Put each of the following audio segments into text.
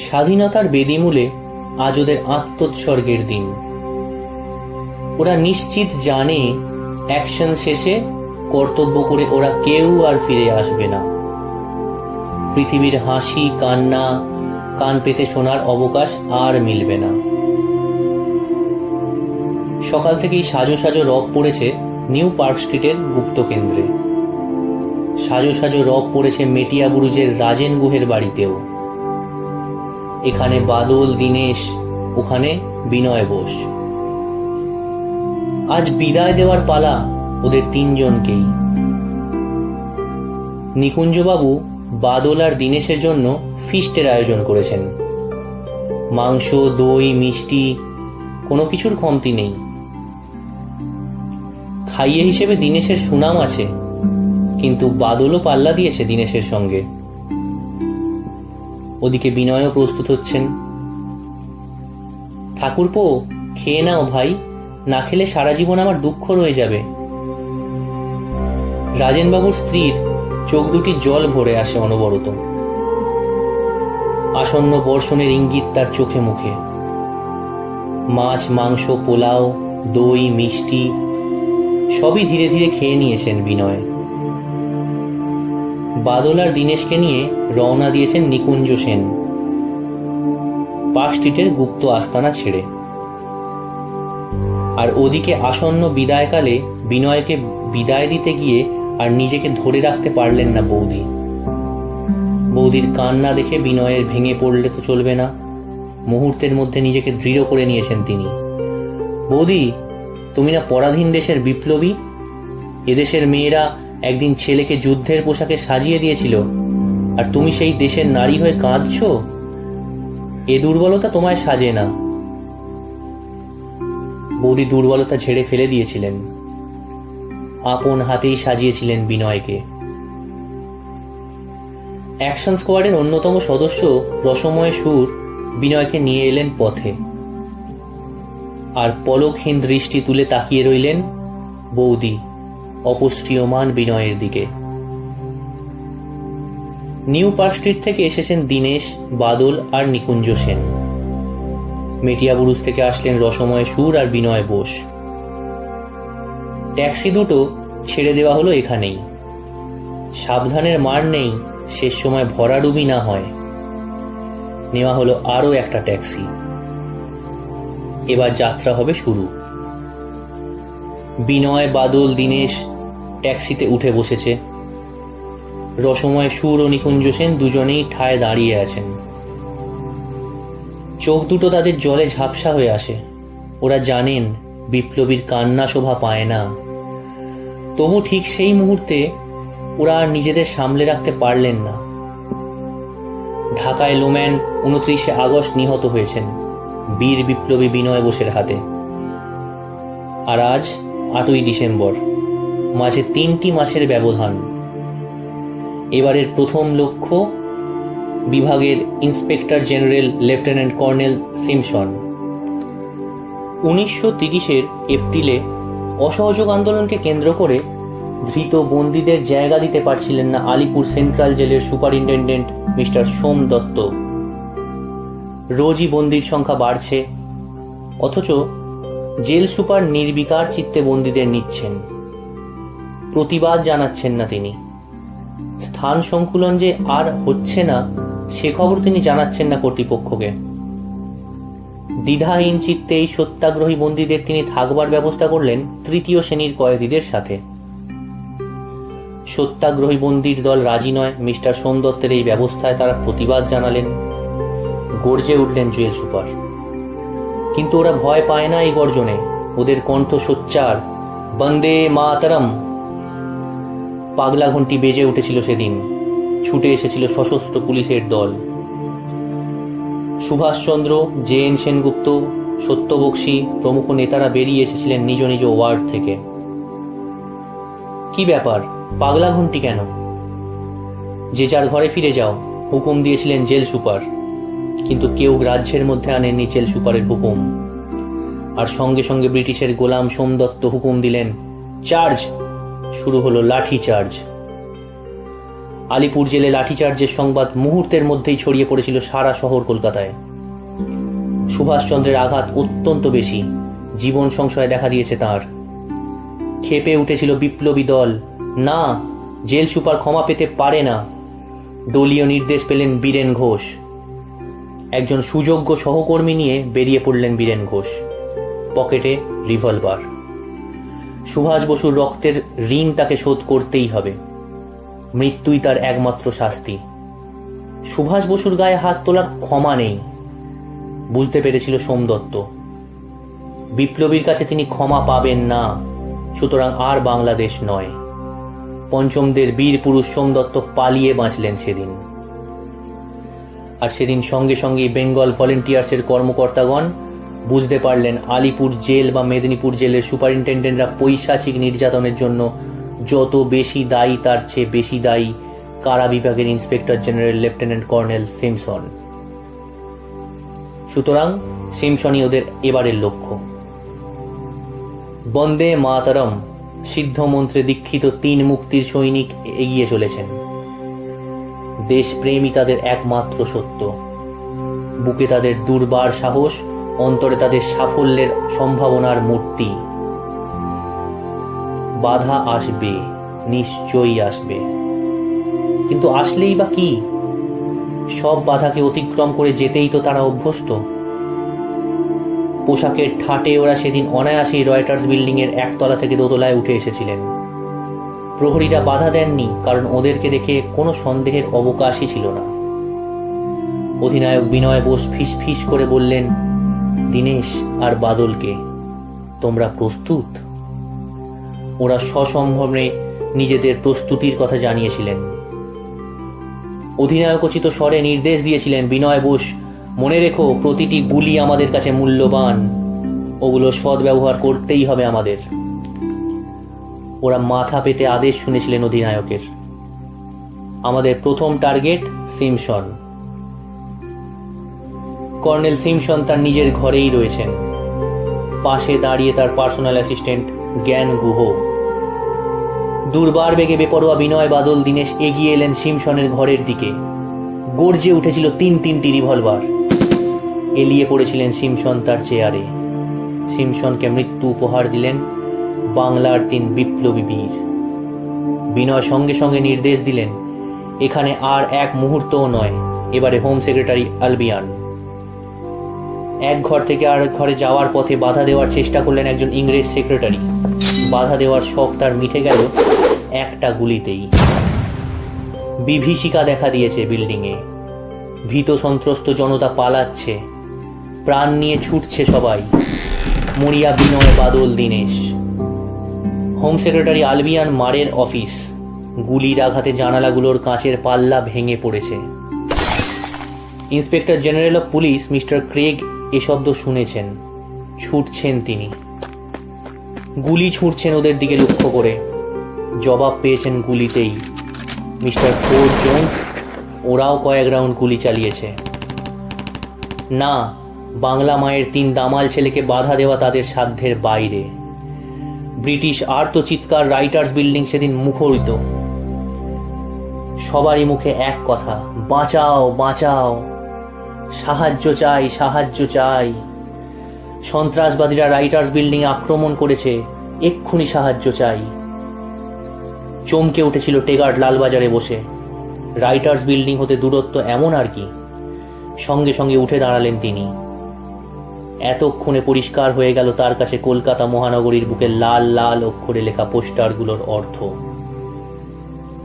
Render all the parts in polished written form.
স্বাধীনতার বেদিমূলে আজ ওদের আত্মোৎসর্গের দিন। ওরা নিশ্চিত জানে অ্যাকশন শেষে কর্তব্য করে ওরা কেউ আর ফিরে আসবে না। পৃথিবীর হাসি কান্না কান পেতে শোনার অবকাশ আর মিলবে না। সকাল থেকেই সাজো সাজো রব পড়েছে নিউ পার্ক স্ট্রিটের গুপ্ত কেন্দ্রে। সাজো সাজো রব পড়েছে মেটিয়া বুরুজের রাজেন গুহের বাড়িতেও। এখানে বাদল দীনেশ, ওখানে বিনয় বোস। আজ বিদায় দেওয়ার পালা ওদের তিনজনকেই। নিকুঞ্জবাবু বাদল আর দীনেশের জন্য ফিস্টের আয়োজন করেছেন। মাংস, দই, মিষ্টি, কোনো কিছুর কমতি নেই। খাইয়ে হিসেবে দীনেশের সুনাম আছে, কিন্তু বাদলও পাল্লা দিয়েছে দীনেশের সঙ্গে। ওদিকে বিনয়ও প্রস্তুত হচ্ছেন। ঠাকুরপো, খেয়ে নাও ভাই, না খেলে সারা জীবন আমার দুঃখ রয়ে যাবে। রাজেনবাবুর স্ত্রীর চোখ দুটি জল ভরে আসে অনবরত। আসন্ন বর্ষণের ইঙ্গিত তার চোখে মুখে। মাছ, মাংস, পোলাও, দই, মিষ্টি সবই ধীরে ধীরে খেয়ে নিয়েছেন বিনয়। বাদল আর দীনেশকে নিয়ে রওনা দিয়েছেন নিকুঞ্জ সেন পার্ক স্ট্রিটের গুপ্ত আস্তানা ছেড়ে। আর ওদিকে আসন্ন বিদায়কালে বিনয়কে বিদায় দিতে গিয়ে আর নিজেকে ধরে রাখতে পারলেন না বৌদি। বৌদির কান্না দেখে বিনয়ের ভেঙে পড়লে তো চলবে না। মুহূর্তের মধ্যে নিজেকে দৃঢ় করে নিয়েছেন তিনি। বৌদি, তুমি না পরাধীন দেশের বিপ্লবী? এদেশের মেয়েরা একদিন ছেলেকে যুদ্ধের পোশাকে সাজিয়ে দিয়েছিল, আর তুমি সেই দেশের নারী হয়ে কাঁদছ? এ দুর্বলতা তোমায় সাজে না। বৌদি দুর্বলতা ঝেড়ে ফেলে দিয়েছিলেন, আপন হাতেই সাজিয়েছিলেন বিনয়কে। অ্যাকশন স্কোয়াডের অন্যতম সদস্য রসময় সুর বিনয়কে নিয়ে এলেন পথে। আর পলকহীন দৃষ্টি তুলে তাকিয়ে রইলেন বৌদি অপসৃয়মান বিনয়ের দিকে। নিউ পার্ক স্ট্রিট থেকে এসেছেন দীনেশ, বাদল আর নিকুঞ্জ সেন। মেটিয়া বুরুজ থেকে আসলেন রসময় সুর আর বিনয় বোস। ট্যাক্সি দুটো ছেড়ে দেওয়া হলো এখানেই। সাবধানের মার নেই, শেষ সময় ভরাডুবি না হয়। নেওয়া হলো আরো একটা ট্যাক্সি। এবার যাত্রা হবে শুরু। বিনয়, বাদল, দীনেশ ট্যাক্সিতে উঠে বসেছে। রসময় সুর ও নিকুঞ্জ সেন দুজনেই ঠায় দাঁড়িয়ে আছেন। চোখ দুটো তাদের জলে ঝাপসা হয়ে আসে। ওরা জানেন বিপ্লবীর কান্না শোভা পায় না। তবু ঠিক সেই মুহূর্তে ওরা আর নিজেদের সামলে রাখতে পারলেন না। ঢাকায় লোম্যান 29শে আগস্ট নিহত হয়েছেন বীর বিপ্লবী বিনয় বোসের হাতে। আর আজ 8ই ডিসেম্বর, মাঝে 3টি মাসের ব্যবধান। এবারের প্রথম লক্ষ্য বিভাগের inspector general lieutenant colonel Simpson. 1930-এর এপ্রিলে অসহযোগ আন্দোলনকে কেন্দ্র করে ধৃত বন্দীদের জায়গা দিতে পারছিলেন না আলিপুর সেন্ট্রাল জেলের সুপারিনটেন্ডেন্ট মিস্টার সোম দত্ত। রোজই বন্দীর সংখ্যা বাড়ছে, অথচ জেল সুপার নির্বিকার চিত্তে বন্দীদের নিচ্ছেন। প্রতিবাদ জানাচ্ছেন না তিনি। স্থান সংকুলন যে আর হচ্ছে না সে খবর তিনি জানাচ্ছেন না কর্তৃপক্ষকে। দ্বিধাহীন চিত্তে এই সত্যাগ্রহী বন্দীদের তিনি থাকবার ব্যবস্থা করলেন 3য় শ্রেণীর কয়েদিদের সাথে। সত্যাগ্রহী বন্দীর দল রাজি নয় মিস্টার সোম দত্তের এই ব্যবস্থায়। তারা প্রতিবাদ জানালেন। গর্জে উঠলেন জেল সুপার। কিন্তু ওরা ভয় পায় না এই গর্জনে। ওদের কণ্ঠ সোচ্চার, বন্দে মাতরম। পাগলা ঘন্টি বেজে উঠেছিল সেদিন। ছুটে এসেছিল সশস্ত্র পুলিশের দল। সুভাষচন্দ্র, জে.এন. সেনগুপ্ত, সত্যবক্সী প্রমুখ নেতারা বেরিয়ে এসেছিলেন নিজ নিজ ওয়ার্ড থেকে। কি ব্যাপার, পাগলা ঘন্টি কেন? যে যার ঘরে ফিরে যাও, হুকুম দিয়েছিলেন জেল সুপার। কিন্তু কেউ গ্রাহ্যের মধ্যে আনেননি জেল সুপারের হুকুম। আর সঙ্গে সঙ্গে ব্রিটিশের গোলাম সোমদত্ত হুকুম দিলেন, চার্জ। শুরু হলো লাঠি চার্জ। আলিপুর জেলে লাঠিচার্জের সংবাদ মুহূর্তের মধ্যেই ছড়িয়ে পড়েছিল সারা শহর কলকাতায়। সুভাষচন্দ্রের আঘাত অত্যন্ত বেশি, জীবন সংশয় দেখা দিয়েছে তার। ক্ষেপে উঠেছিল বিপ্লবী দল। না, জেল সুপার ক্ষমা পেতে পারে না। দলীয় নির্দেশ পেলেন বীরেন ঘোষ। একজন সুযোগ্য সহকর্মী নিয়ে বেরিয়ে পড়লেন বীরেন ঘোষ, পকেটে রিভলভার। সুভাষ বসুর রক্তের ঋণ তাকে শোধ করতেই হবে। মৃত্যুই তার একমাত্র শাস্তি। সুভাষ বসুর গায়ে হাত তোলার ক্ষমা নেই, বুঝতে পেরেছিল সোমদত্ত। বিপ্লবীর কাছে তিনি ক্ষমা পাবেন না, সুতরাং আর বাংলাদেশ নয়। পঞ্চমদের বীর পুরুষ সোমদত্ত পালিয়ে বাঁচলেন সেদিন। আর সেদিন সঙ্গে সঙ্গে বেঙ্গল ভলেন্টিয়ার্সের কর্মকর্তাগণ বুঝতে পারলেন আলিপুর জেল বা মেদিনীপুর জেলের সুপারিনটেন্ডেন্টরা পৈশাচিক নির্যাতনের জন্য যত বেশি দায়ী তার চেয়ে বেশি দায়ী কারা বিভাগের inspector general lieutenant colonel Simpson. সুতরাং সিমসনই ওদের এবারের লক্ষ্য। বন্দে মাতরম সিদ্ধ মন্ত্রে দীক্ষিত 3 মুক্তির সৈনিক এগিয়ে চলেছেন। দেশপ্রেমই তাদের একমাত্র সত্য। বুকে তাদের দুর্বার সাহস, অন্তরে তাদের সাফল্যের সম্ভাবনার মূর্তি। বাধা আসবে, নিশ্চয়ই আসবে, কিন্তু আসলেই বা কি? সব বাধাকে অতিক্রম করে যেতেই তো তারা অভ্যস্ত। পোশাকের ঠাটে ওরা সেদিন অনায়াসেই রয়টার্স বিল্ডিং এর 1 তলা থেকে 2 তলায় উঠে এসেছিলেন। প্রহরীরা বাধা দেননি, কারণ ওদেরকে দেখে কোনো সন্দেহের অবকাশই ছিল না। অধিনায়ক বিনয় বোস ফিস ফিস করে বললেন, দীনেশ আর বাদলকে, তোমরা প্রস্তুত? ওরা সসম্ভ্রমে নিজেদের প্রস্তুতির কথা জানিয়েছিলেন। অধিনায়কোচিত স্বরে নির্দেশ দিয়েছিলেন, বিনয় বোস, মনে রেখো, প্রতিটি গুলি আমাদের কাছে মূল্যবান। ওগুলো সদ্ব্যবহার করতেই হবে আমাদের। ওরা মাথা পেতে আদেশ শুনেছিলেন অধিনায়কের। আমাদের প্রথম টার্গেট সিমসন। কর্নেল সিমসন তার নিজের ঘরেই রয়েছেন। পাশে দাঁড়িয়ে তার পার্সোনাল অ্যাসিস্ট্যান্ট জ্ঞান গুহ। দুর্বার বেগে বেপরোয়া বিনয়, বাদল, দীনেশ এগিয়ে এলেন সিমসনের ঘরের দিকে। গর্জে উঠেছিল 3টি রিভলভার। এলিয়ে পড়েছিলেন সিমসন তার চেয়ারে। সিমসনকে মৃত্যু উপহার দিলেন বাংলার 3 বিপ্লবী বীর। বিনয় সঙ্গে সঙ্গে নির্দেশ দিলেন, এখানে আর এক মুহূর্তও নয়। এবারে হোম সেক্রেটারি আলবিয়ান। এক ঘর থেকে আর ঘরে যাওয়ার পথে বাধা দেওয়ার চেষ্টা করলেন একজন ইংরেজ সেক্রেটারি। বাধা দেওয়ার শখ তার মিটে গেল একটা গুলিতেই। বিভীষিকা দেখা দিয়েছে বিল্ডিংয়ে। ভীত সন্ত্রস্ত জনতা পালাচ্ছে, প্রাণ নিয়ে ছুটছে সবাই। মরিয়া Binoy, Badal, Dinesh. Home secretary Albion মারের অফিস। গুলির আঘাতে জানালাগুলোর কাঁচের পাল্লা ভেঙে পড়েছে। Inspector general of police mister Craig এ শব্দ শুনেছেন। ছুটছেন তিনি, গুলি ছুঁড়ছেন ওদের দিকে লক্ষ্য করে। জবাব পেয়েছেন গুলিতেই। মিস্টার ফোর্ড জোন্স, ওরাও কয়েক রাউন্ড গুলি চালিয়েছে। না, বাংলা মায়ের 3 দামাল ছেলেকে বাধা দেওয়া তাদের সাধ্যের বাইরে। ব্রিটিশ আর্তচিৎকার রাইটার্স বিল্ডিং সেদিন মুখরিত। সবারই মুখে এক কথা, বাঁচাও, বাঁচাও, সাহায্য চাই, সাহায্য চাই। সন্ত্রাসবাদীরা রাইটার্স বিল্ডিং আক্রমণ করেছে, এক্ষুনি সাহায্য চাই। চমকে উঠেছিল টেগার্ড লালবাজারে বসে। রাইটার্স বিল্ডিং হতে দূরত্ব এমন আর কি। সঙ্গে সঙ্গে উঠে দাঁড়ালেন তিনি। এতক্ষণে পরিষ্কার হয়ে গেল তার কাছে কলকাতা মহানগরীর বুকে লাল লাল অক্ষরে লেখা পোস্টারগুলোর অর্থ।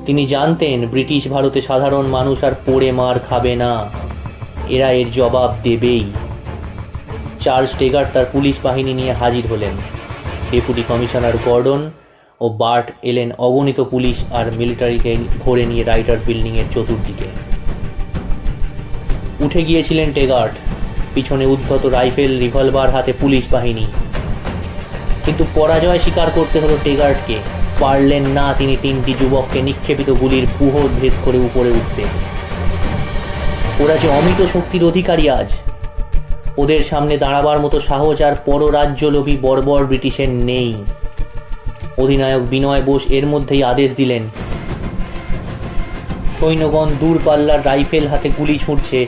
তিনি জানতেন ব্রিটিশ ভারতে সাধারণ মানুষ আর পড়ে মার খাবে না, এরা এর জবাব দেবেই। চার্লস টেগার্ড তার পুলিশ বাহিনী নিয়ে হাজির হলেন। ডেপুটি কমিশনার গর্ডন ও বার্ট এলেন অগণিত পুলিশ আর মিলিটারিকে ভরে নিয়ে রাইটার্স বিল্ডিংয়ের চতুর্দিকে। উঠে গিয়েছিলেন টেগার্ড, পিছনে উদ্ধত রাইফেল, রিভলভার হাতে পুলিশ বাহিনী। কিন্তু পরাজয় স্বীকার করতে হলো টেগার্ডকে। পারলেন না তিনি 3টি যুবককে নিক্ষেপিত গুলির পুহর ভেদ করে উপরে উঠতে। ওরা যে অমিত শক্তির অধিকারী আজ। ওদের সামনে দাঁড়াবার মতো সাহস আর পররাজ্যলোভী বর্বর ব্রিটিশের নেই। অধিনায়ক বিনয় বোস এর মধ্যেই আদেশ দিলেন, সৈন্যগণ দূরপাল্লার রাইফেল হাতে গুলি ছুঁড়ছে,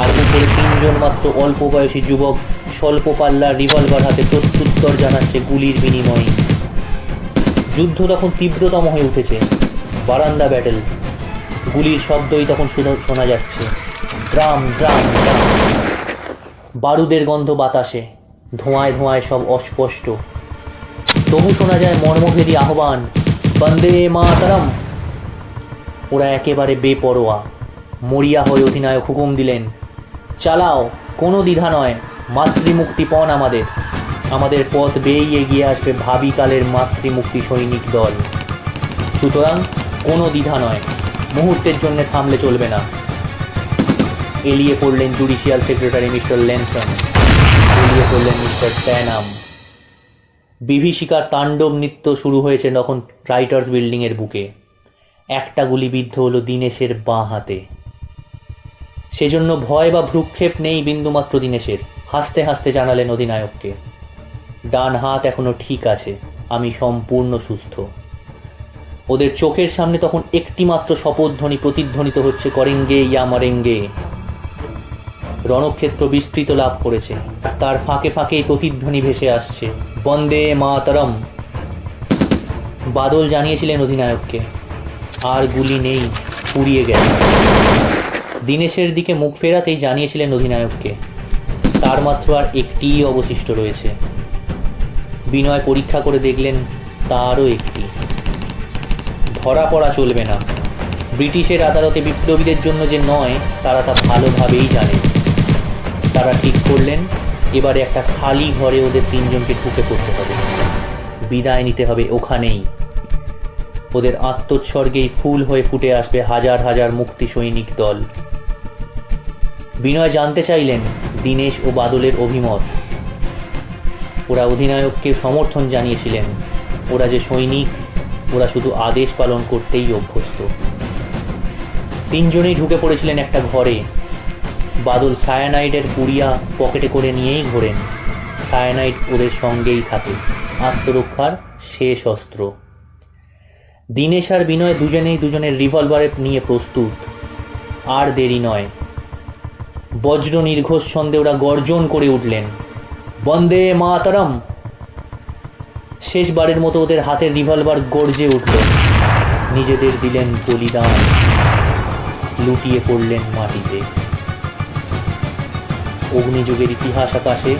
আর উপরে তিনজন মাত্র অল্প বয়সী যুবক স্বল্প পাল্লার রিভলভার হাতে প্রত্যুত্তর জানাচ্ছে গুলির বিনিময়ে। যুদ্ধ তখন তীব্রতম হয়ে উঠেছে। বারান্দা ব্যাটেল। গুলির শব্দই তখন শোনা যাচ্ছে, ড্রাম ড্রাম ড্রাম। বারুদের গন্ধ বাতাসে, ধোঁয়ায় ধোঁয়ায় সব অস্পষ্ট। তবু শোনা যায় মর্মভেদী আহ্বান, বন্দে মাতরম। ওরা একেবারে বেপরোয়া। মরিয়া হয়ে অধিনায়ক হুকুম দিলেন, চালাও, কোনো দ্বিধা নয়, মাতৃমুক্তিপণ আমাদের। আমাদের পথ বেয়েই এগিয়ে আসবে ভাবিকালের মাতৃমুক্তি সৈনিক দল। সুতরাং কোনো দ্বিধা নয়, মুহূর্তের জন্য থামলে চলবে না। এলিয়ে পড়লেন জুডিশিয়াল সেক্রেটারি মিস্টার ল্যানসন, এলিয়ে পড়লেন মিস্টার ট্যানাম। বিভীষিকার তাণ্ডব নৃত্য শুরু হয়েছে তখন রাইটার্স বিল্ডিংয়ের বুকে। একটা গুলি বিদ্ধ হলো দীনেশের বাঁ হাতে। সেজন্য ভয় বা ভ্রুক্ষেপ নেই বিন্দুমাত্র দীনেশের। হাসতে হাসতে জানালেন অধিনায়ককে, ডান হাত এখনো ঠিক আছে, আমি সম্পূর্ণ সুস্থ। ওদের চোখের সামনে তখন একটিমাত্র শপথধ্বনি প্রতিধ্বনিত হচ্ছে, করেঙ্গে ইয়া মরেঙ্গে। রণক্ষেত্র বিস্তৃত লাভ করেছে, তার ফাঁকে ফাঁকে প্রতিধ্বনি ভেসে আসছে, বন্দে মাতরম। বাদল জানিয়েছিলেন অধিনায়ককে, আর গুলি নেই, ফুরিয়ে গেছে। দীনেশের দিকে মুখ ফেরাতেই জানিয়েছিলেন অধিনায়ককে, তার মাত্র আর একটিই অবশিষ্ট রয়েছে। বিনয় পরীক্ষা করে দেখলেন, তারও একটি। ধরা পড়া চলবে না। ব্রিটিশের আদালতে বিপ্লবীদের জন্য যে নয়, তারা তা ভালোভাবেই জানে। তারা ঠিক করলেন, এবারে একটা খালি ঘরে ওদের তিনজনকে ঢুকে পড়তে হবে, বিদায় নিতে হবে ওখানেই। ওদের আত্মোৎসর্গেই ফুল হয়ে ফুটে আসবে হাজার হাজার মুক্তি সৈনিক দল। বিনয় জানতে চাইলেন দীনেশ ও বাদলের অভিমত। ওরা অধিনায়ককে সমর্থন জানিয়েছিলেন। ওরা যে সৈনিক, ওরা শুধু আদেশ পালন করতেই অভ্যস্ত। তিনজনেই ঢুকে পড়েছিলেন একটা ঘরে। বাদল সায়ানাইডের পুড়িয়া পকেটে করে নিয়েই ঘোরেন। সায়ানাইড ওদের সঙ্গেই থাকে, আত্মরক্ষার শেষ অস্ত্র। দীনেশ আর বিনয় দুজনেই দুজনের রিভলভারে নিয়ে প্রস্তুত। আর দেরি নয়। বজ্র নির্ঘোষ ছন্দে ওরা গর্জন করে উঠলেন, বন্দে মাতরম। শেষবারের মতো ওদের হাতের রিভলভার গর্জে উঠল। নিজেদের দিলেন বলিদান, লুটিয়ে পড়লেন মাটিতে। অগ্নিযুগের ইতিহাস আকাশে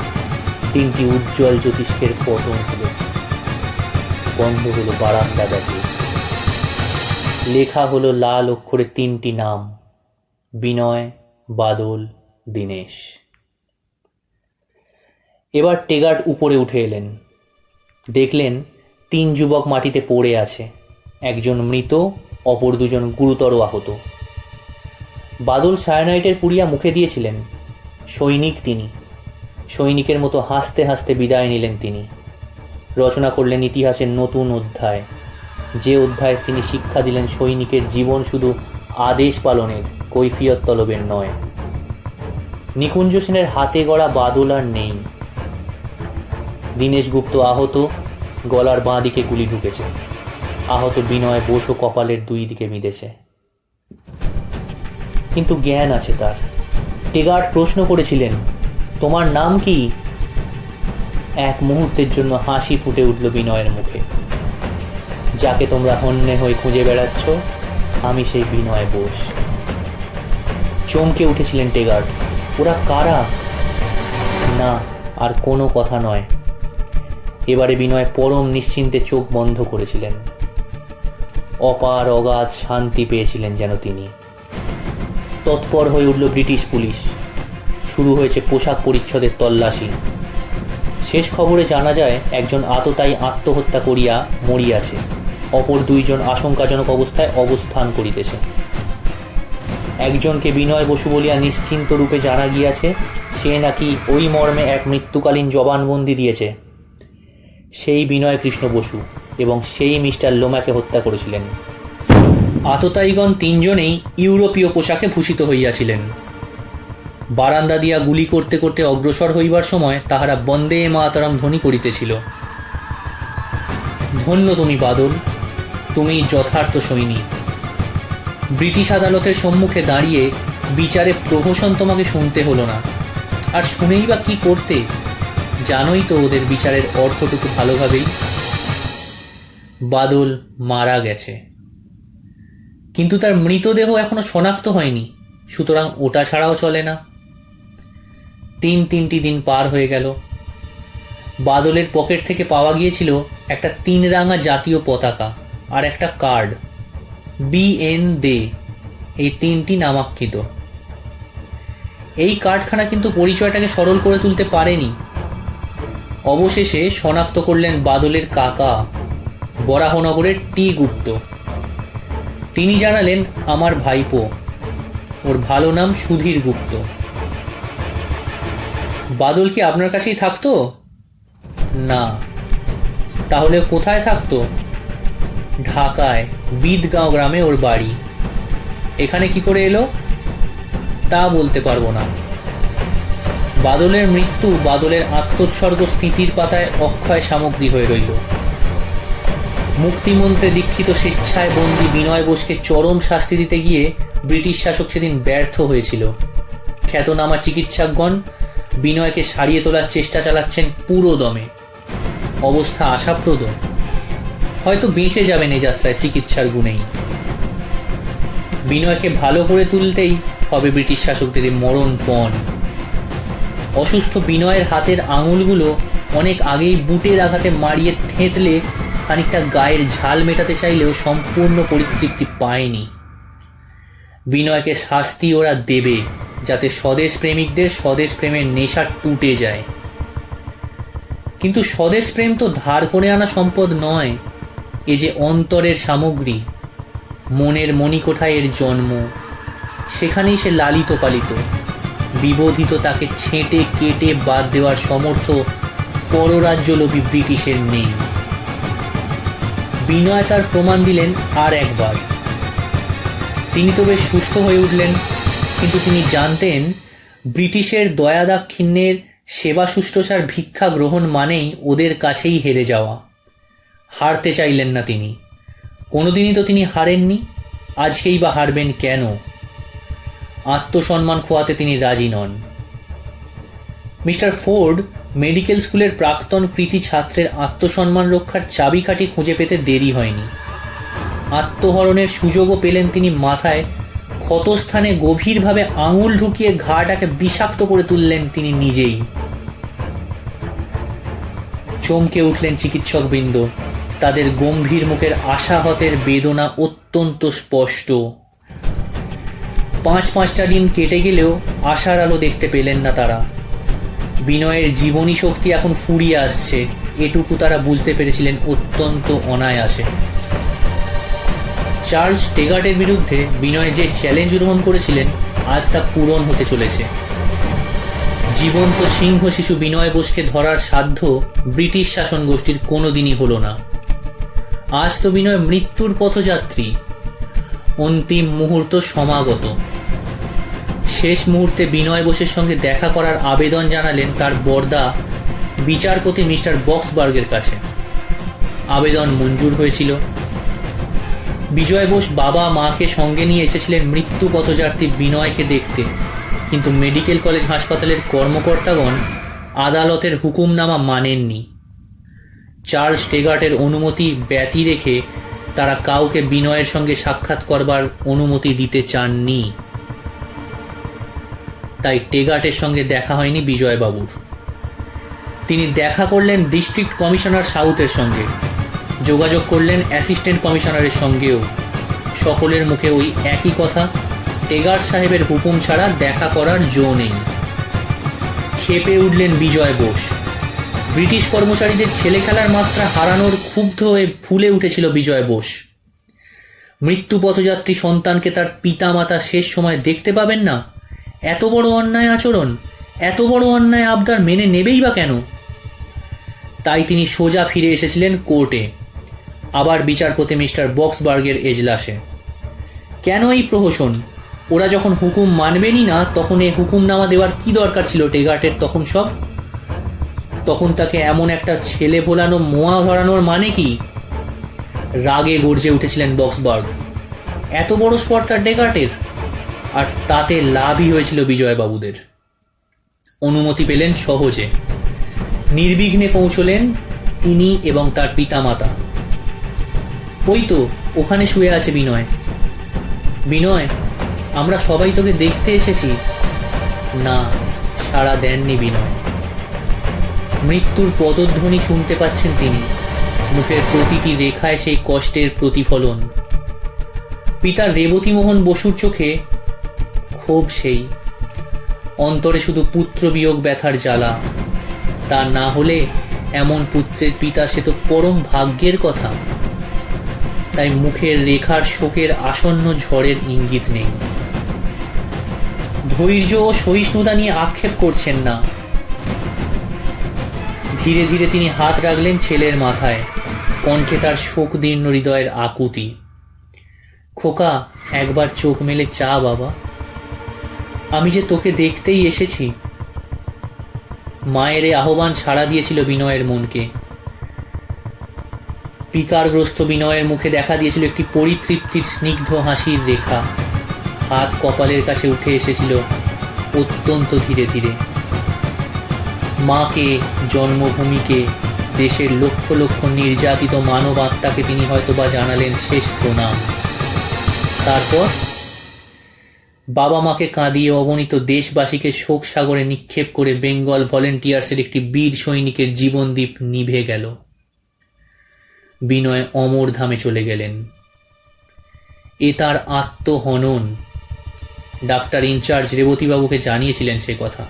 তিনটি উজ্জ্বল জ্যোতিষ্কের পতন হলো। বন্ধ হলো বারান্দা ব্যাটে। লেখা হলো লাল অক্ষরে তিনটি নাম, বিনয়, বাদল, দীনেশ। এবার টেগার্ড উপরে উঠে এলেন। দেখলেন তিন যুবক মাটিতে পড়ে আছে, একজন মৃত, অপর দুজন গুরুতর আহত। বাদল সায়ানাইটের পুড়িয়া মুখে দিয়েছিলেন। সৈনিক তিনি, সৈনিকের মতো হাসতে হাসতে বিদায় নিলেন তিনি। রচনা করলেন ইতিহাসের নতুন অধ্যায়, যে অধ্যায়ে তিনি শিক্ষা দিলেন সৈনিকের জীবন শুধু আদেশ পালনের, কৈফিয়ত তলবের নয়। নিকুঞ্জ সেনের হাতে গড়া বাদল আর নেই। দীনেশ গুপ্ত আহত, গলার বাঁ দিকে গুলি ঢুকেছে। আহত বিনয় বসো কপালের দুই দিকে বিঁধেছে, কিন্তু জ্ঞান আছে তার। টেগার্ড প্রশ্ন করেছিলেন, তোমার নাম কি? এক মুহূর্তের জন্য হাসি ফুটে উঠল বিনয়ের মুখে। যাকে তোমরা হন্যে হয়ে খুঁজে বেড়াচ্ছ, আমি সেই বিনয় বোস। চমকে উঠেছিলেন টেগার্ড। ওরা কারা? না, আর কোনো কথা নয়। এবারে বিনয় পরম নিশ্চিন্তে চোখ বন্ধ করেছিলেন। অপার অগাধ শান্তি পেয়েছিলেন যেন তিনি। তৎপর হয়ে উঠল ব্রিটিশ পুলিশ। শুরু হয়েছে পোশাক পরিচ্ছদের তল্লাশি। শেষ খবরে জানা যায় একজন আততায়ী আত্মহত্যা করিয়া মরিয়াছে, অপর দুইজন আশঙ্কাজনক অবস্থায় অবস্থান করিতেছে। একজনকে বিনয় বসু বলিয়া নিশ্চিন্ত রূপে জানা গিয়াছে, সে নাকি ওই মর্মে এক মৃত্যুকালীন জবানবন্দি দিয়েছে। সেই বিনয় কৃষ্ণ বসু এবং সেই মিস্টার লোমাকে হত্যা করেছিলেন। আততায়ীগণ তিনজনেই ইউরোপীয় পোশাকে ভূষিত হইয়াছিলেন। বারান্দা দিয়া গুলি করতে করতে অগ্রসর হইবার সময় তাহারা বন্দে মাতরম ধ্বনি করিতেছিল। ধন্য তুমি বাদল, তুমি যথার্থ সৈনিক। ব্রিটিশ আদালতের সম্মুখে দাঁড়িয়ে বিচারে প্রহসন তোমাকে শুনতে হলো না, আর শুনেই বা কি করতে? জানোই তো ওদের বিচারের অর্থটুকু ভালোভাবেই। বাদল মারা গেছে, কিন্তু তার মৃতদেহ এখনো শনাক্ত হয়নি, সুতরাং ওটা ছাড়াও চলে না। তিনটি দিন পার হয়ে গেল। বাদলের পকেট থেকে পাওয়া গিয়েছিল একটা 3 রাঙা জাতীয় পতাকা আর একটা কার্ড, BN দে, এই 3টি নামাঙ্কিত। এই কার্ডখানা কিন্তু পরিচয়টাকে সরল করে তুলতে পারেনি। অবশেষে শনাক্ত করলেন বাদলের কাকা, বরাহনগরের টি গুপ্ত। তিনি জানালেন, আমার ভাইপো, ওর ভালো নাম সুধীর গুপ্ত। বাদল কি আপনার কাছেই থাকতো? না। তাহলে কোথায় থাকতো? ঢাকায় বিদগাঁও গ্রামে ওর বাড়ি। এখানে কি করে এলো তা বলতে পারবো না। বাদলের মৃত্যু বাদলের আত্মোৎসর্গ স্মৃতির পাতায় অক্ষয় সামগ্রী হয়ে রইল। মুক্তিমন্ত্রে দীক্ষিত স্বেচ্ছায় বন্দী বিনয় বোসকে চরম শাস্তি দিতে গিয়ে ব্রিটিশ শাসক সেদিন ব্যর্থ হয়েছিল। খ্যাতনামা চিকিৎসকগণ বিনয়কে সারিয়ে তোলার চেষ্টা চালাচ্ছেন পুরো দমে। অবস্থা আশাপ্রদ, হয়তো বেঁচে যাবেন এই যাত্রায় চিকিৎসার গুণেই। বিনয়কে ভালো করে তুলতেই হবে ব্রিটিশ শাসকদের মরণপণ। অসুস্থ বিনয়ের হাতের আঙুলগুলো অনেক আগেই বুটের আঘাতে মারিয়ে থেঁতলে খানিকটা গায়ের ঝাল মেটাতে চাইলেও সম্পূর্ণ পরিতৃপ্তি পায়নি। বিনয়কে শাস্তি ওরা দেবে, যাতে স্বদেশ প্রেমিকদের স্বদেশ প্রেমের নেশা টুটে যায়। কিন্তু স্বদেশ প্রেম তো ধার করে আনা সম্পদ নয়, এ যে অন্তরের সামগ্রী। মনের মণিকোঠায় এর জন্ম, সেখানেই সে লালিত পালিত। বিবোধিত তাকে ছেঁটে কেটে বাদ দেওয়ার সমর্থ পররাজ্যলোভী ব্রিটিশের নেই। বিনয় তার প্রমাণ দিলেন আর একবার। তিনি তো বেশ সুস্থ হয়ে উঠলেন, কিন্তু তিনি জানতেন ব্রিটিশের দয়াদাক্ষিণ্যের সেবা শুশ্রূষার ভিক্ষা গ্রহণ মানেই ওদের কাছেই হেরে যাওয়া। হারতে চাইলেন না তিনি, কোনোদিনই তো তিনি হারেননি, আজকেই বা হারবেন কেন? আত্মসম্মান খোয়াতে তিনি রাজি নন। মিস্টার ফোর্ড মেডিকেল স্কুলের প্রাক্তন কৃতি ছাত্রের আত্মসম্মান রক্ষার চাবিকাঠি খুঁজে পেতে দেরি হয়নি। আত্মহরণের সুযোগও পেলেন তিনি মাথায়। ক্ষতস্থানে গভীরভাবে আঙুল ঢুকিয়ে ঘাটাকে বিষাক্ত করে তুললেন তিনি নিজেই। চমকে উঠলেন চিকিৎসকবৃন্দ। তাদের গম্ভীর মুখের আশাহতের বেদনা অত্যন্ত স্পষ্ট। 5-5টা দিন কেটে গেলেও আশার আলো দেখতে পেলেন না তারা। বিনয়ের জীবনী শক্তি এখন ফুরিয়ে আসছে, এটুকু তারা বুঝতে পেরেছিলেন অত্যন্ত অনায়াসে। চার্লস টেগার্টের বিরুদ্ধে বিনয় যে চ্যালেঞ্জ গ্রহণ করেছিলেন, আজ তা পূরণ হতে চলেছে। জীবন্ত সিংহ শিশু বিনয় বোসকে ধরার সাধ্য ব্রিটিশ শাসন গোষ্ঠীর কোনোদিনই হলো না। আজ তো বিনয় মৃত্যুর পথযাত্রী, অন্তিম মুহূর্ত সমাগত। শেষ মুহূর্তে বিনয় বোসের সঙ্গে দেখা করার আবেদন জানালেন তার বরদা বিচারপতি মিস্টার বক্সবার্গের কাছে। আবেদন মঞ্জুর হয়েছিল। বিজয় বোস বাবা মাকে সঙ্গে নিয়ে এসেছিলেন মৃত্যু পথযাত্রী বিনয়কে দেখতে, কিন্তু মেডিকেল কলেজ হাসপাতালের কর্মকর্তাগণ আদালতের হুকুমনামা মানেননি। চার্লস টেগার্টের অনুমতি ব্যতি রেখে তারা কাউকে বিনয়ের সঙ্গে সাক্ষাৎ করবার অনুমতি দিতে চাননি। তাই টেগার্টের সঙ্গে দেখা হয়নি বিজয়বাবুর। তিনি দেখা করলেন ডিস্ট্রিক্ট কমিশনার সাউথের সঙ্গে, যোগাযোগ করলেন অ্যাসিস্ট্যান্ট কমিশনারের সঙ্গেও। সকলের মুখে ওই একই কথা, টেগার্ট সাহেবের হুকুম ছাড়া দেখা করার জো নেই। ক্ষেপে উঠলেন বিজয় বোস। ব্রিটিশ কর্মচারীদের ছেলে খেলার মাত্রা হারানোর ক্ষুব্ধ হয়ে ফুলে উঠেছিল বিজয় বোস। মৃত্যু পথযাত্রী সন্তানকে তার পিতা মাতা শেষ সময় দেখতে পাবেন না, এত বড় অন্যায় আচরণ, এত বড় অন্যায় আবদার মেনে নেবেই বা কেন? তাই তিনি সোজা ফিরে এসেছিলেন কোর্টে, আবার বিচারপতি মিস্টার বক্সবার্গের এজলাসে। কেন এই প্রহসন? ওরা যখন হুকুম মানবেনই না, তখন এই হুকুমনামা দেওয়ার কি দরকার ছিল টেগার্টের? তখন তাকে এমন একটা ছেলে ভোলানো মোয়া ধরানোর মানে কি? রাগে গর্জে উঠেছিলেন বক্সবার্গ। এত বড় স্পর্ধা ডেকার্টের, আর তাতে লাভই হয়েছিল বিজয়বাবুদের। অনুমতি পেলেন সহজে, নির্বিঘ্নে পৌঁছলেন তিনি এবং তার পিতামাতা। ওই তো ওখানে শুয়ে আছে বিনয়। বিনয়, আমরা সবাই তোকে দেখতে এসেছি। না, সাড়া দেননি বিনয়। মৃত্যুর পদধ্বনি শুনতে পাচ্ছেন তিনি, মুখের প্রতিটি রেখায় সেই কষ্টের প্রতিফলন। পিতা রেবতীমোহন বসুর চোখে ক্ষোভ, সেই অন্তরে শুধু পুত্র বিয়োগ ব্যথার জ্বালা। তা না হলে এমন পুত্রের পিতা সে তো পরম ভাগ্যের কথা। তাই মুখের রেখার শোকের আসন্ন ঝড়ের ইঙ্গিত নেই। ধৈর্য ও সহিষ্ণুতা নিয়ে আক্ষেপ করছেন না। ধীরে ধীরে তিনি হাত রাখলেন ছেলের মাথায়, কণ্ঠে তার শোকদীর্ণ হৃদয়ের আকুতি। খোকা, একবার চোখ মেলে চা বাবা, আমি যে তোকে দেখতেই এসেছি। মায়ের এ আহ্বান সাড়া দিয়েছিল বিনয়ের মনকে। বিকারগ্রস্ত বিনয়ের মুখে দেখা দিয়েছিল একটি পরিতৃপ্তির স্নিগ্ধ হাসির রেখা। হাত কপালের কাছে উঠে এসেছিল অত্যন্ত ধীরে ধীরে। মাকে, জন্মভূমিকে, দেশের লক্ষ লক্ষ নির্যাতিত মানব আত্মাকে তিনি হয়তোবা জানালেন শেষ প্রণাম। তারপর বাবা মাকে কাঁদিয়ে অগণিত দেশবাসীকে শোক সাগরে নিক্ষেপ করে বেঙ্গল ভলেন্টিয়ার্সের একটি বীর সৈনিকের জীবনদীপ নিভে গেল। বিনয় অমর ধামে চলে গেলেন। এ তার আত্মহনন। ডাক্তার ইনচার্জ রেবতীবাবুকে জানিয়েছিলেন সে কথা।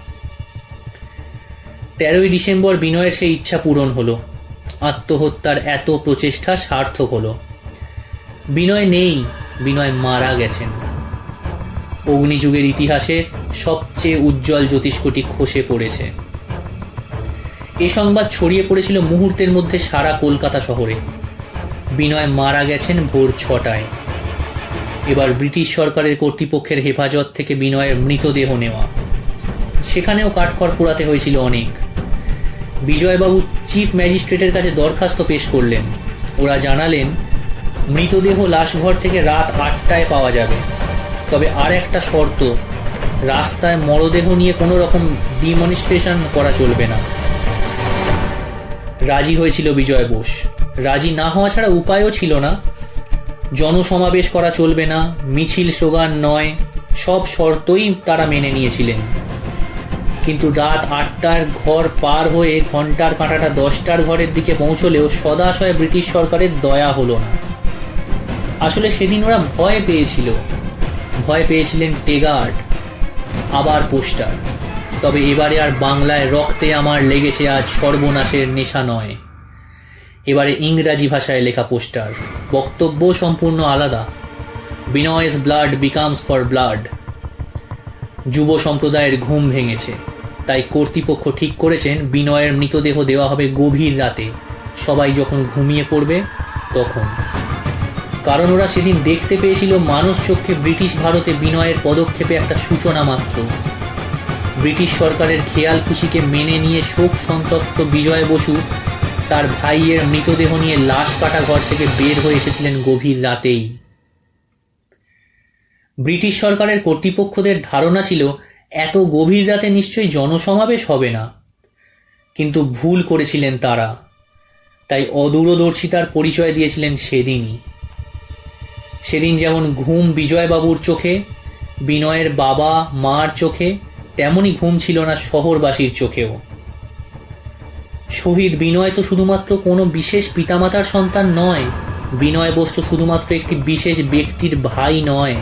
13ই ডিসেম্বর বিনয়ের সেই ইচ্ছা পূরণ হলো। আত্মহত্যার এত প্রচেষ্টা সার্থক হলো। বিনয় নেই, বিনয় মারা গেছেন। অগ্নিযুগের ইতিহাসের সবচেয়ে উজ্জ্বল জ্যোতিষ্কটি খসে পড়েছে। এ সংবাদ ছড়িয়ে পড়েছিল মুহূর্তের মধ্যে সারা কলকাতা শহরে। বিনয় মারা গেছেন ভোর 6টায়। এবার ব্রিটিশ সরকারের কর্তৃপক্ষের হেফাজত থেকে বিনয়ের মৃতদেহ নেওয়া। সেখানেও কাঠখড় পোড়াতে হয়েছিল অনেক। বিজয়বাবু চিফ ম্যাজিস্ট্রেটের কাছে দরখাস্ত পেশ করলেন। ওরা জানালেন মৃতদেহ লাশঘর থেকে রাত 8টায় পাওয়া যাবে, তবে আর একটা শর্ত, রাস্তায় মরদেহ নিয়ে কোনো রকম ডিমনস্ট্রেশন করা চলবে না। রাজি হয়েছিল বিজয় বোস। রাজি না হওয়া ছাড়া উপায়ও ছিল না। জনসমাবেশ করা চলবে না, মিছিল স্লোগান নয়, সব শর্তই তারা মেনে নিয়েছিলেন। কিন্তু রাত 8টার ঘর পার হয়ে ঘন্টার কাঁটাটা 10টার ঘরের দিকে পৌঁছলেও সদাশয় ব্রিটিশ সরকারের দয়া হলো না। আসলে সেদিন ওরা ভয় পেয়েছিলেন টেগার্ড, আবার পোস্টার। তবে এবারে আর বাংলায় রক্তে আমার লেগেছে আজ সর্বনাশের নেশা নয়। এবারে ইংরাজি ভাষায় লেখা পোস্টার, বক্তব্য সম্পূর্ণ আলাদা। বিনয়স ব্লাড বিকামস ফর ব্লাড। যুব সম্প্রদায়ের ঘুম ভেঙেছে, তাই কর্তৃপক্ষ ঠিক করেছেন বিনয়ের মৃতদেহ দেওয়া হবে গভীর রাতে, সবাই যখন ঘুমিয়ে পড়বে তখন। কারণ ওরা সেদিন দেখতে পেয়েছিল মানুষ চক্ষে ব্রিটিশ ভারতে বিনয়ের পদক্ষেপে একটা সূচনা মাত্র। ব্রিটিশ সরকারের খেয়াল খুশিকে মেনে নিয়ে শোক সন্তপ্ত বিজয় বসু তার ভাইয়ের মৃতদেহ নিয়ে লাশ কাটা ঘর থেকে বের হয়ে এসেছিলেন গভীর রাতেই। ব্রিটিশ সরকারের কর্তৃপক্ষদের ধারণা ছিল এত গভীর রাতে নিশ্চয়ই জনসমাবেশ হবে না, কিন্তু ভুল করেছিলেন তারা। তাই অদূরদর্শিতার পরিচয় দিয়েছিলেন সেদিনই। সেদিন যেমন ঘুম বিজয়বাবুর চোখে, বিনয়ের বাবা মার চোখে, তেমনই ঘুম ছিল না শহরবাসীর চোখেও। শহীদ বিনয় তো শুধুমাত্র কোনো বিশেষ পিতামাতার সন্তান নয়। বিনয় বোস তো শুধুমাত্র একটি বিশেষ ব্যক্তির ভাই নয়।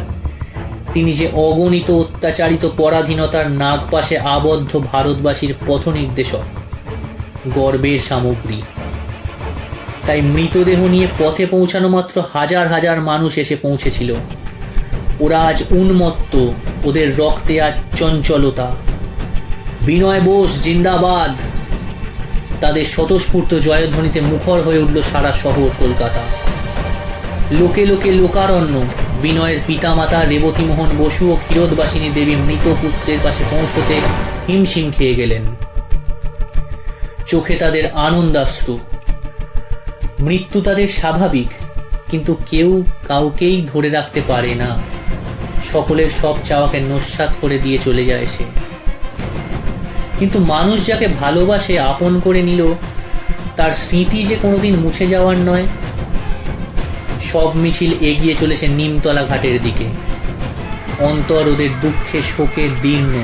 তিনি যে অগণিত অত্যাচারিত পরাধীনতার নাগপাশে আবদ্ধ ভারতবাসীর পথনির্দেশক, গর্বের সামগ্রী। তাই মৃতদেহ নিয়ে পথে পৌঁছানো মাত্র হাজার হাজার মানুষ এসে পৌঁছেছিল। ওরা আজ উন্মত্ত, ওদের রক্তে আজ চঞ্চলতা। বিনয় বোস জিন্দাবাদ। তাদের স্বতঃস্ফূর্ত জয়ধ্বনিতে মুখর হয়ে উঠল সারা শহর কলকাতা। লোকে লোকে লোকারণ্য। বিনয়ের পিতামাতা রেবতীমোহন বসু ও ক্ষীরোদবাসিনী দেবী মৃত পুত্রের পাশে পৌঁছতে হিমশিম খেয়ে গেলেন। চোখে তাদের আনন্দাশ্রু। মৃত্যু তাদের স্বাভাবিক, কিন্তু কেউ কাউকেই ধরে রাখতে পারে না। সকলের সব চাওয়াকে নস্যাৎ করে দিয়ে চলে যায় সে। কিন্তু মানুষ যাকে ভালোবাসে, আপন করে নিল, তার স্মৃতি যে কোনোদিন মুছে যাওয়ার নয়। সব মিছিল এগিয়ে চলেছে নিমতলা ঘাটের দিকে। অন্তর ওদের দুঃখে শোকে দীর্ণ,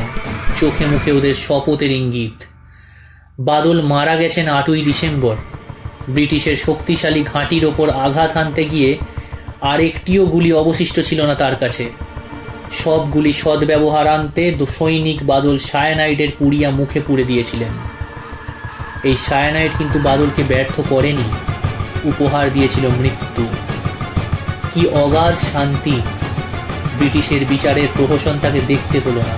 চোখে মুখে ওদের শপথের ইঙ্গিত। বাদল মারা গেছেন 8ই ডিসেম্বর। ব্রিটিশের শক্তিশালী ঘাঁটির ওপর আঘাত হানতে গিয়ে আর একটিও গুলি অবশিষ্ট ছিল না তার কাছে। সবগুলি সদ্ব্যবহার আনতে সৈনিক বাদল সায়ানাইডের পুড়িয়া মুখে পুড়ে দিয়েছিলেন। এই সায়ানাইড কিন্তু বাদলকে ব্যর্থ করেনি, উপহার দিয়েছিল মৃত্যু। কি অগাধ শান্তি! ব্রিটিশের বিচারের প্রহসন তাকে দেখতে হলো না।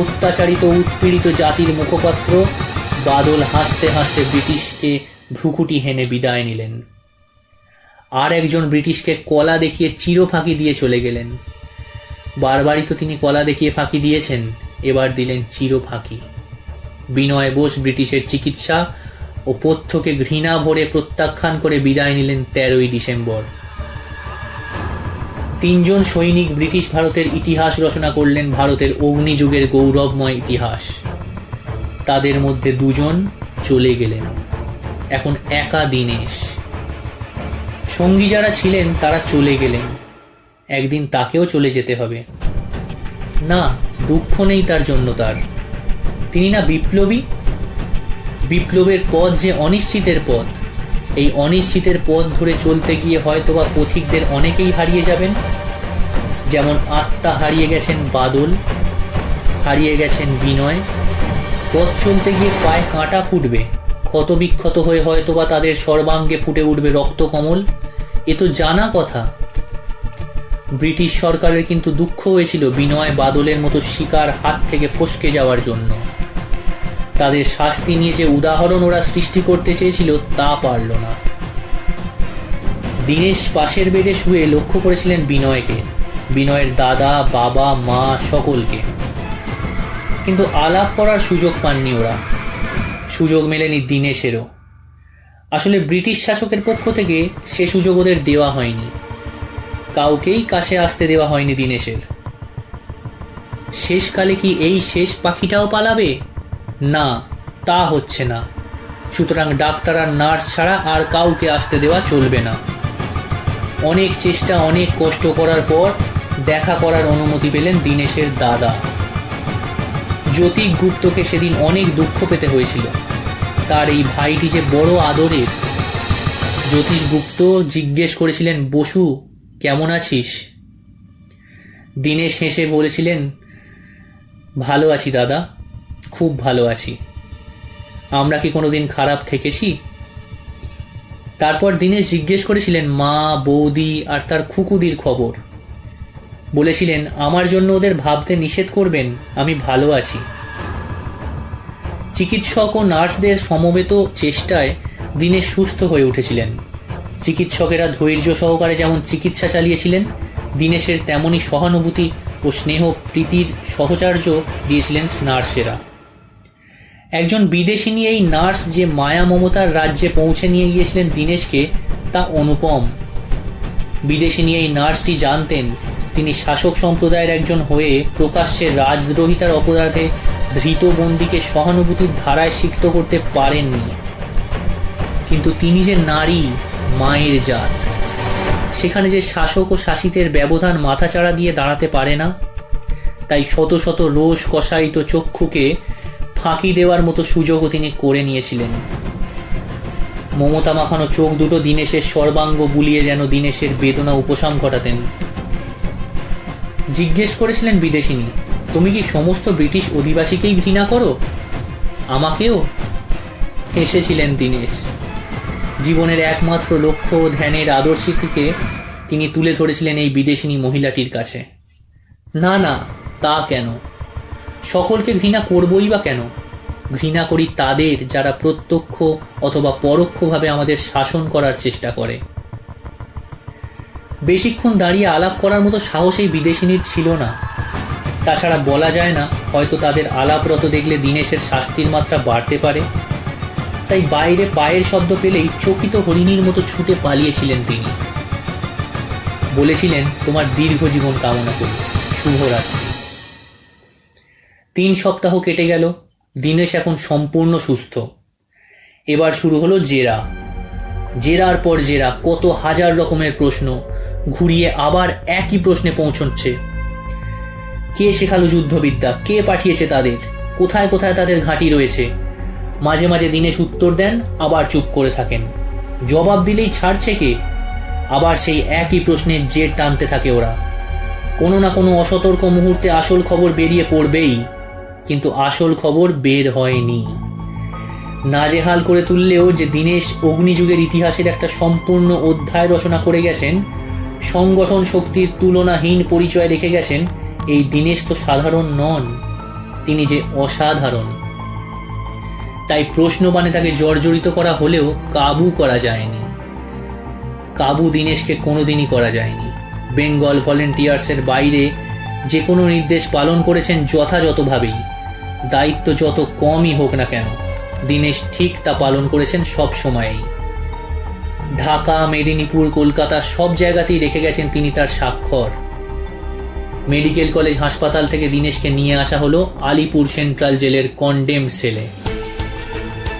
অত্যাচারিত উৎপীড়িত জাতির মুখপাত্র বাদল হাসতে হাসতে ব্রিটিশকে ভ্রুকুটি হেনে বিদায় নিলেন। আর একজন ব্রিটিশকে কলা দেখিয়ে চিরফাঁকি দিয়ে চলে গেলেন। বারবারই তো তিনি কলা দেখিয়ে ফাঁকি দিয়েছেন, এবার দিলেন চিরফাঁকি। বিনয় বোস ব্রিটিশের চিকিৎসা ও পথ্যকে ঘৃণা ভরে প্রত্যাখ্যান করে বিদায় নিলেন 13ই ডিসেম্বর। 3 জন সৈনিক ব্রিটিশ ভারতের ইতিহাস রচনা করলেন, ভারতের অগ্নিযুগের গৌরবময় ইতিহাস। তাদের মধ্যে 2 জন চলে গেলেন। এখন একা দীনেশ। সঙ্গী যারা ছিলেন তারা চলে গেলেন, একদিন তাকেও চলে যেতে হবে। না, দুঃখ নেই তার জন্য। তিনি না বিপ্লবী। বিপ্লবের পথ যে অনিশ্চিতের পথ। এই অনিশ্চিতের পথ ধরে চলতে গিয়ে হয়তোবা পথিকদের অনেকেই হারিয়ে যাবেন। যেমন আত্মা হারিয়ে গেছেন বাদল, হারিয়ে গেছেন বিনয়। পথ চলতে গিয়ে পায়ে কাঁটা ফুটবে, ক্ষতবিক্ষত হয়ে হয়তোবা তাদের সর্বাঙ্গে ফুটে উঠবে রক্তকমল। এ তো জানা কথা। ব্রিটিশ সরকারের কিন্তু দুঃখ হয়েছিল বিনয় বাদলের মতো শিকার হাত থেকে ফসকে যাওয়ার জন্য। তাদের শাস্তি নিয়ে যে উদাহরণ ওরা সৃষ্টি করতে চেয়েছিল তা পারল না। দীনেশ পাশের বেডে শুয়ে লক্ষ্য করেছিলেন বিনয়কে, বিনয়ের দাদা, বাবা, মা সকলকে। কিন্তু আলাপ করার সুযোগ পাননি ওরা। সুযোগ মেলেনি দীনেশেরও। আসলে ব্রিটিশ শাসকের পক্ষ থেকে সে সুযোগ ওদের দেওয়া হয়নি। কাউকেই কাছে আসতে দেওয়া হয়নি দীনেশের। শেষকালে কি এই শেষ পাখিটাও পালাবে? না, তা হচ্ছে না। সুতরাং ডাক্তার আর নার্স ছাড়া আর কাউকে আসতে দেওয়া চলবে না। অনেক চেষ্টা, অনেক কষ্ট করার পর দেখা করার অনুমতি পেলেন দীনেশের দাদা। জ্যোতিক গুপ্তকে সেদিন অনেক দুঃখ পেতে হয়েছিল। তার এই ভাইটি যে বড় আদরের। জ্যোতিষ গুপ্ত জিজ্ঞেস করেছিলেন, বসু কেমন আছিস? দীনেশ হেসে বলেছিলেন, ভালো আছি দাদা, খুব ভালো আছি। আমরা কি কোনোদিন খারাপ থেকেছি? তারপর দীনেশ জিজ্ঞেস করেছিলেন মা, বৌদি আর তার খুকুদির খবর। বলেছিলেন, আমার জন্য ওদের ভাবতে নিষেধ করবেন, আমি ভালো আছি। চিকিৎসক ও নার্সদের সমবেত চেষ্টায় দীনেশ সুস্থ হয়ে উঠেছিলেন। চিকিৎসকেরা ধৈর্য সহকারে যেমন চিকিৎসা চালিয়েছিলেন, দীনেশের তেমনই সহানুভূতি ও স্নেহ প্রীতির সহচার্য দিয়েছিলেন নার্সেরা। একজন বিদেশিনী এই নার্স যে মায়া মমতার রাজ্যে পৌঁছে নিয়ে গিয়েছিলেন দীনেশকে, তা অনুপম। বিদেশিনী এই নার্সটি জানতেন তিনি শাসক সম্প্রদায়ের একজন হয়ে প্রকাশ্যে রাজদ্রোহিতার অপরাধে ধৃত বন্দীকে সহানুভূতির ধারায় সিক্ত করতে পারেননি। কিন্তু তিনি যে নারী, মায়ের জাত, সেখানে যে শাসক ও শাসিতের ব্যবধান মাথাচাড়া দিয়ে দাঁড়াতে পারে না, তাই শত শত রোষ কষায়িত চক্ষুকে ফাঁকি দেওয়ার মতো সুযোগও তিনি করে নিয়েছিলেন। মমতা মাখানো চোখ দুটো দীনেশের সর্বাঙ্গ বুলিয়ে যেন দীনেশের বেদনা উপশম ঘটাতেন। জিজ্ঞেস করেছিলেন বিদেশিনী, তুমি কি সমস্ত ব্রিটিশ অধিবাসীকেই ঘৃণা করো? আমাকেও? হেসেছিলেন দীনেশ। জীবনের একমাত্র লক্ষ্য ও ধ্যানের আদর্শটিকে তিনি তুলে ধরেছিলেন এই বিদেশিনী মহিলাটির কাছে। না না, তা কেন? সকলকে ঘৃণা করবই বা কেন? ঘৃণা করি তাদের যারা প্রত্যক্ষ অথবা পরোক্ষভাবে আমাদের শাসন করার চেষ্টা করে। বেশিক্ষণ দাঁড়িয়ে আলাপ করার মতো সাহস এই বিদেশিনীর ছিল না। তাছাড়া বলা যায় না, হয়তো তাদের আলাপরত দেখলে দীনেশের শাস্তির মাত্রা বাড়তে পারে। তাই বাইরে পায়ের শব্দ পেলেই চকিত হরিণীর মতো ছুটে পালিয়েছিলেন তিনি। বলেছিলেন, তোমার দীর্ঘ জীবন কামনা করি, শুভরাত্রি। 3 সপ্তাহ কেটে গেল। দীনেশ এখন সম্পূর্ণ সুস্থ। এবার শুরু হলো জেরা, জেরার পর জেরা, কত হাজার রকমের প্রশ্ন, ঘুরিয়ে আবার একই প্রশ্নে পৌঁছচ্ছে। কে শেখালো যুদ্ধবিদ্যা, কে পাঠিয়েছে তাদের, কোথায় কোথায় তাদের ঘাঁটি রয়েছে। মাঝে মাঝে দীনেশ উত্তর দেন, আবার চুপ করে থাকেন। জবাব দিলেই ছাড়ছে কে, আবার সেই একই প্রশ্নের জের টানতে থাকে ওরা। কোনো না কোনো অসতর্ক মুহূর্তে আসল খবর বেরিয়ে পড়বেই, কিন্তু আসল খবর বের হয়নি। নাজেহাল করে তুললেও যে দীনেশ অগ্নিযুগের ইতিহাসের একটা সম্পূর্ণ অধ্যায় রচনা করে গেছেন, সংগঠন শক্তির তুলনাহীন পরিচয় রেখে গেছেন, এই দীনেশ তো সাধারণ নন, তিনি যে অসাধারণ। তাই প্রশ্নবাণে তাকে জর্জরিত করা হলেও কাবু করা যায়নি। কাবু দীনেশকে কোনোদিনই করা যায়নি। বেঙ্গল ভলেন্টিয়ার্সের বাইরে যে কোনো নির্দেশ পালন করেছেন যথাযথভাবেই। দায়িত্ব যত কমই হোক না কেন, দীনেশ ঠিক তা পালন করেছেন সব সময়েই। ঢাকা, মেদিনীপুর, কলকাতা সব জায়গাতেই রেখে গেছেন তিনি তার স্বাক্ষর। মেডিকেল কলেজ হাসপাতাল থেকে দীনেশকে নিয়ে আসা হলো আলিপুর সেন্ট্রাল জেলের কন্ডেম সেলে।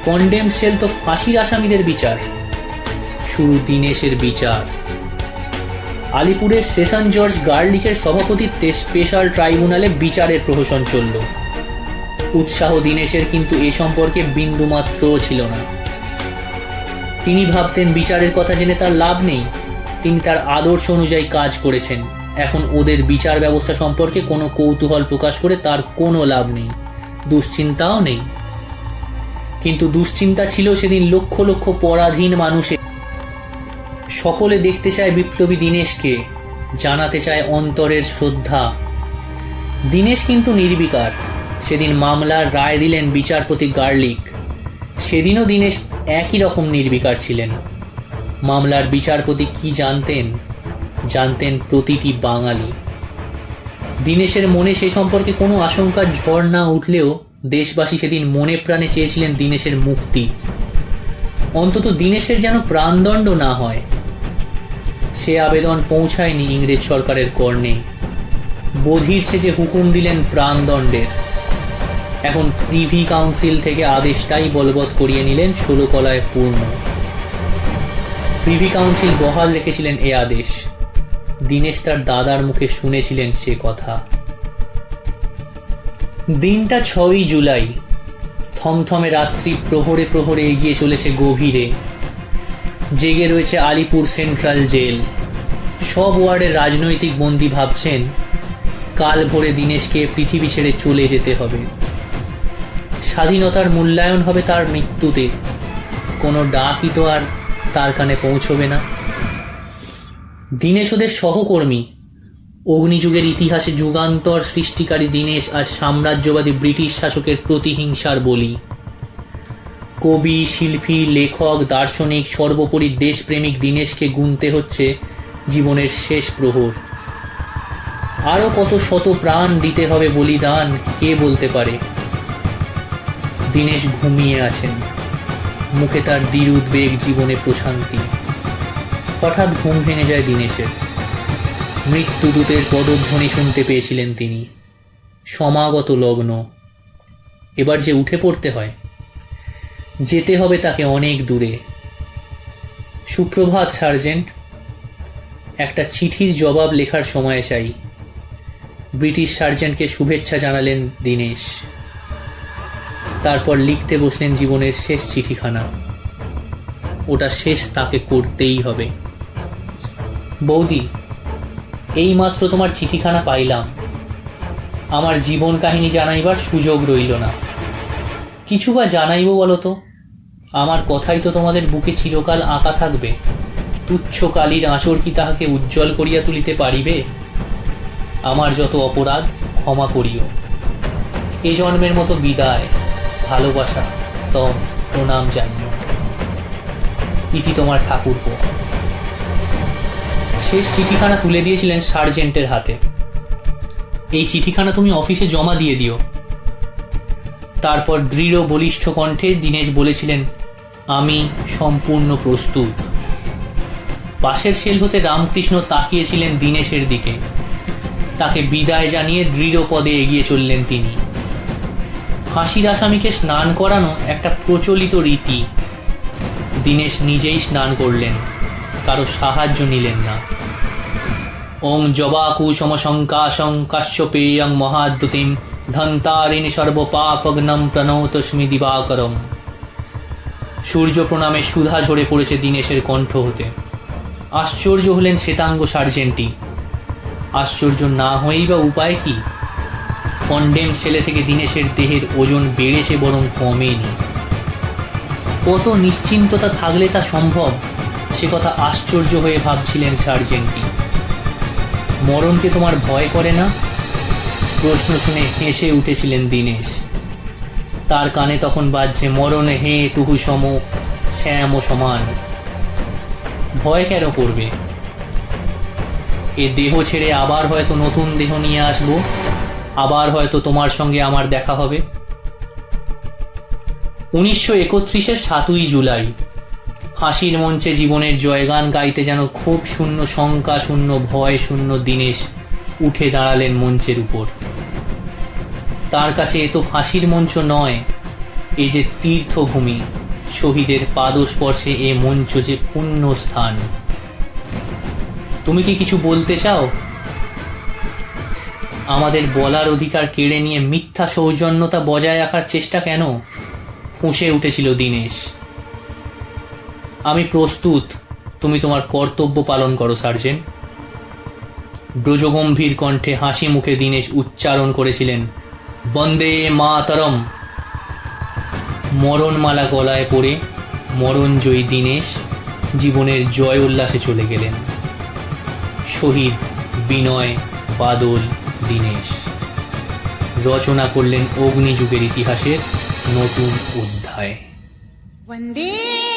কন্ডেম সেল তো ফাঁসির আসামিদের বিচার, শুরু দীনেশের বিচার। আলিপুরের সেশন জজ গার্লিকের সভাপতিত্বে স্পেশাল ট্রাইব্যুনালে বিচারের প্রহসন চলল। উৎসাহ দীনেশের কিন্তু এ সম্পর্কে বিন্দুমাত্রও ছিল না। তিনি ভাবতেন বিচারের কথা জেনে তার লাভ নেই, তিনি তার আদর্শ অনুযায়ী কাজ করেছেন, এখন ওদের বিচার ব্যবস্থা সম্পর্কে কোনো কৌতূহল প্রকাশ করে তার কোনো লাভ নেই, দুশ্চিন্তাও নেই। কিন্তু দুশ্চিন্তা ছিল সেদিন লক্ষ লক্ষ পরাধীন মানুষের। সকলে দেখতে চায় বিপ্লবী দীনেশকে, জানাতে চায় অন্তরের শ্রদ্ধা। দীনেশ কিন্তু নির্বিকার। সেদিন মামলার রায় দিলেন বিচারপতি গার্লিক। সেদিনও দীনেশ একই রকম নির্বিকার ছিলেন। মামলার বিচারপতি কি জানতেন? জানতেন প্রতিটি বাঙালি। দীনেশের মনে সে সম্পর্কে কোনো আশঙ্কার ঝড় না উঠলেও দেশবাসী সেদিন মনে প্রাণে চেয়েছিলেন দীনেশের মুক্তি। অন্তত দীনেশের যেন প্রাণদণ্ড না হয়। সে আবেদন পৌঁছায়নি ইংরেজ সরকারের কর্ণে। বধির সেজে হুকুম দিলেন প্রাণদণ্ডের। এখন প্রিভি কাউন্সিল থেকে আদেশটাই বলবৎ করিয়ে নিলেন 16 কলায় পূর্ণ। প্রিভি কাউন্সিল বহাল রেখেছিলেন এ আদেশ। দীনেশ তার দাদার মুখে শুনেছিলেন সে কথা। দিনটা 6ই জুলাই। থমথমে রাত্রি প্রহরে প্রহরে এগিয়ে চলেছে গভীরে। জেগে রয়েছে আলিপুর সেন্ট্রাল জেল। সব ওয়ার্ডের রাজনৈতিক বন্দী ভাবছেন কাল ভোরে দীনেশকে পৃথিবী ছেড়ে চলে যেতে হবে। স্বাধীনতার মূল্যায়ন হবে তার মৃত্যুতে। কোনো ডাকই তো আর তার কানে পৌঁছবে না। দীনেশ ওদের সহকর্মী। অগ্নিযুগের ইতিহাসে যুগান্তর সৃষ্টিকারী দীনেশ আজ সাম্রাজ্যবাদী ব্রিটিশ শাসকের প্রতিহিংসার বলি। কবি, শিল্পী, লেখক, দার্শনিক, সর্বোপরি দেশপ্রেমিক দীনেশকে গুনতে হচ্ছে জীবনের শেষ প্রহর। আরও কত শত প্রাণ দিতে হবে বলিদান, কে বলতে পারে। দীনেশ ঘুমিয়ে আছেন, মুখে তার দৃঢ় উদ্বেগ, জীবনে প্রশান্তি। হঠাৎ ঘুম ভেঙে যায় দীনেশের। মৃত্যুদূতের পদধ্বনি শুনতে পেয়েছিলেন তিনি। সমাগত লগ্ন। এবার যে উঠে পড়তে হয়, যেতে হবে তাকে অনেক দূরে। সুপ্রভাত সার্জেন্ট, একটা চিঠির জবাব লেখার সময় চাই। ব্রিটিশ সার্জেন্টকে শুভেচ্ছা জানালেন দীনেশ। তারপর লিখতে বসলেন জীবনের শেষ চিঠিখানা। ওটা শেষ তাকে করতেই হবে। বৌদি, এইমাত্র তোমার চিঠিখানা পাইলাম। আমার জীবন কাহিনী জানাইবার সুযোগ রইল না। কিছু বা জানাইব বলো তো? আমার কথাই তো তোমাদের বুকে চিরকাল আঁকা থাকবে। তুচ্ছ কালির আঁচড় কি তাহাকে উজ্জ্বল করিয়া তুলিতে পারিবে? আমার যত অপরাধ ক্ষমা করিও। এ জন্মের মতো বিদায়, ভালোবাসা, তম প্রণাম জানিও। ইতি তোমার ঠাকুরপো। শেষ চিঠিখানা তুলে দিয়েছিলেন সার্জেন্টের হাতে। এই চিঠিখানা তুমি অফিসে জমা দিয়ে দিও। তারপর দৃঢ় বলিষ্ঠ কণ্ঠে দীনেশ বলেছিলেন, আমি সম্পূর্ণ প্রস্তুত। পাশের সেল হতে রামকৃষ্ণ তাকিয়েছিলেন দীনেশের দিকে। তাকে বিদায় জানিয়ে দৃঢ় পদে এগিয়ে চললেন তিনি। ফাঁসির আসামিকে স্নান করানো একটা প্রচলিত রীতি। দীনেশ নিজেই স্নান করলেন, কারো সাহায্য নিলেন না। ওং জবাকুসুমশঙ্কাশং কাশ্যপেয়ং মহাদ্যুতিম ধন্তারিণী সর্বপাপগ্নম প্রণতস্মি দিবাকরম। সূর্য প্রণামে সুধা ঝরে পড়েছে দীনেশের কণ্ঠ হতে। আশ্চর্য হলেন শ্বেতাঙ্গ সার্জেন্টই। আশ্চর্য না হয়েই বা উপায় কি? কন্ডেম ছেলে থেকে দীনেশের দেহের ওজন বেড়েছে, বরং কমেনি। কত নিশ্চিন্ততা থাকলে তা সম্ভব, সে কথা আশ্চর্য হয়ে ভাবছিলেন সার্জেন্টই। মরণকে তোমার ভয় করে না? প্রশ্ন শুনে হেসে উঠেছিলেন দীনেশ। তার কানে তখন বাজছে মরণে হে তুহু সম শ্যাম সমান। ভয় কেন করবে? এ দেহ ছেড়ে আবার হয়তো নতুন দেহ নিয়ে আসবো, আবার হয়তো তোমার সঙ্গে আমার দেখা হবে। 1931-এর 7ই জুলাই ফাঁসির মঞ্চে জীবনের জয়গান গাইতে যেন ক্ষোভ শূন্য, শঙ্কা শূন্য, ভয় শূন্য দীনেশ উঠে দাঁড়ালেন মঞ্চের উপর। তার কাছে এ তো ফাঁসির মঞ্চ নয়, এ যে তীর্থভূমি। শহীদের পাদস্পর্শে এ মঞ্চ যে পুণ্য স্থান। তুমি কি কিছু বলতে চাও? আমাদের বলার অধিকার কেড়ে নিয়ে মিথ্যা সৌজন্যতা বজায় রাখার চেষ্টা কেন? ফুঁসে উঠেছিল দীনেশ। আমি প্রস্তুত, তুমি তোমার কর্তব্য পালন করো সার্জেন্ট। ব্রজগম্ভীর কণ্ঠে হাসি মুখে দীনেশ উচ্চারণ করেছিলেন বন্দে মাতরম। মরণমালা গলায় পড়ে মরণজয়ী দীনেশ জীবনের জয় উল্লাসে চলে গেলেন। শহীদ বিনয় বাদল দীনেশ রচনা করলেন অগ্নিযুগের ইতিহাসের নতুন অধ্যায়। वन्दे